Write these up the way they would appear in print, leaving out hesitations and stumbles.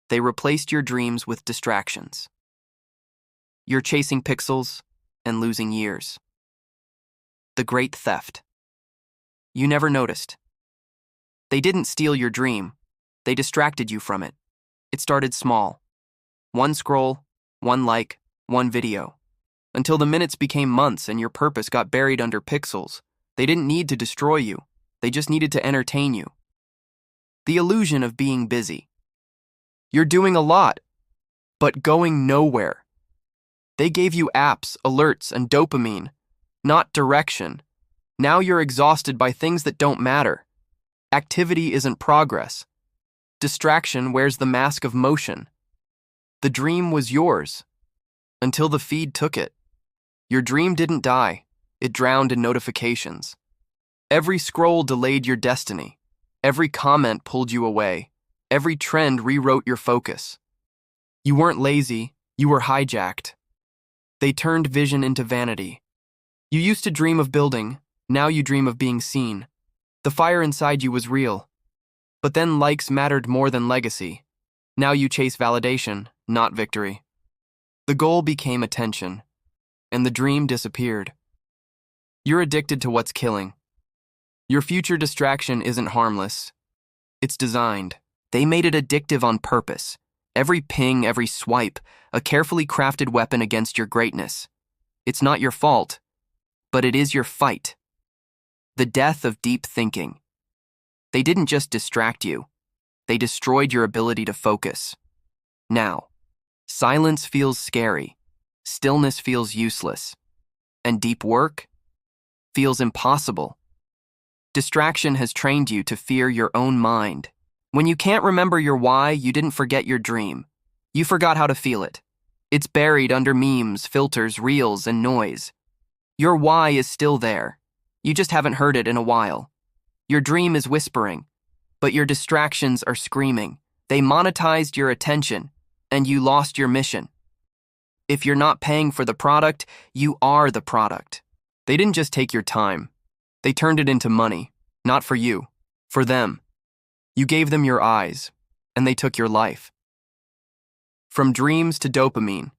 They replaced your dreams with distractions. You're chasing pixels and losing years. The great theft. You never noticed. They didn't steal your dream. They distracted you from it. It started small. One scroll, one like, one video. Until the minutes became months and your purpose got buried under pixels. They didn't need to destroy you. They just needed to entertain you. The illusion of being busy. You're doing a lot, but going nowhere. They gave you apps, alerts, and dopamine, not direction. Now you're exhausted by things that don't matter. Activity isn't progress. Distraction wears the mask of motion. The dream was yours, until the feed took it. Your dream didn't die. It drowned in notifications. Every scroll delayed your destiny. Every comment pulled you away. Every trend rewrote your focus. You weren't lazy, you were hijacked. They turned vision into vanity. You used to dream of building, now you dream of being seen. The fire inside you was real. But then likes mattered more than legacy. Now you chase validation, not victory. The goal became attention, and the dream disappeared. You're addicted to what's killing. Your future distraction isn't harmless. It's designed. They made it addictive on purpose. Every ping, every swipe, a carefully crafted weapon against your greatness. It's not your fault, but it is your fight. The death of deep thinking. They didn't just distract you. They destroyed your ability to focus. Now, silence feels scary. Stillness feels useless. And deep work feels impossible. Distraction has trained you to fear your own mind. When you can't remember your why, you didn't forget your dream. You forgot how to feel it. It's buried under memes, filters, reels, and noise. Your why is still there. You just haven't heard it in a while. Your dream is whispering, but your distractions are screaming. They monetized your attention, and you lost your mission. If you're not paying for the product, you are the product. They didn't just take your time. They turned it into money, not for you, for them. You gave them your eyes, and they took your life. From dreams to dopamine.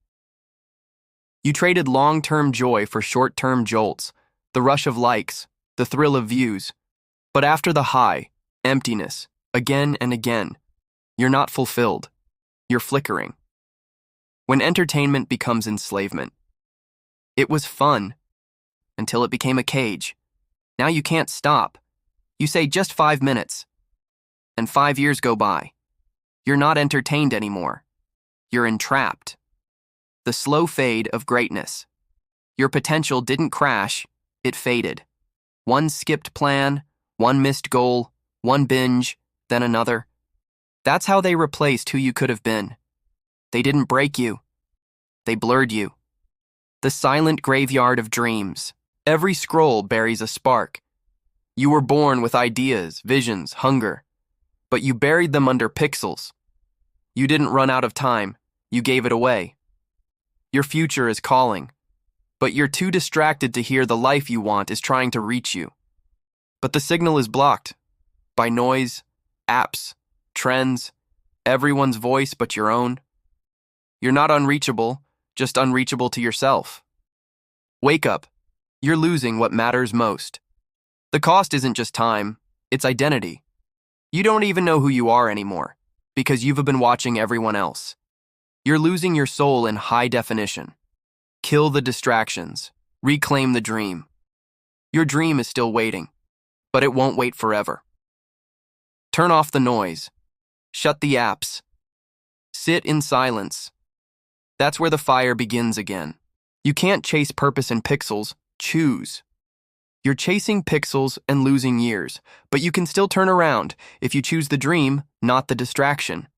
You traded long-term joy for short-term jolts, the rush of likes, the thrill of views. But after the high, emptiness, again and again. You're not fulfilled. You're flickering. When entertainment becomes enslavement. It was fun, until it became a cage. Now you can't stop. You say just 5 minutes. And 5 years go by. You're not entertained anymore. You're entrapped. The slow fade of greatness. Your potential didn't crash, it faded. One skipped plan, one missed goal, one binge, then another. That's how they replaced who you could have been. They didn't break you. They blurred you. The silent graveyard of dreams. Every scroll buries a spark. You were born with ideas, visions, hunger. But you buried them under pixels. You didn't run out of time. You gave it away. Your future is calling. But you're too distracted to hear the life you want is trying to reach you. But the signal is blocked. By noise, apps, trends, everyone's voice but your own. You're not unreachable, just unreachable to yourself. Wake up. You're losing what matters most. The cost isn't just time, it's identity. You don't even know who you are anymore, because you've been watching everyone else. You're losing your soul in high definition. Kill the distractions. Reclaim the dream. Your dream is still waiting, but it won't wait forever. Turn off the noise. Shut the apps. Sit in silence. That's where the fire begins again. You can't chase purpose in pixels. Choose. You're chasing pixels and losing years, but you can still turn around if you choose the dream, not the distraction.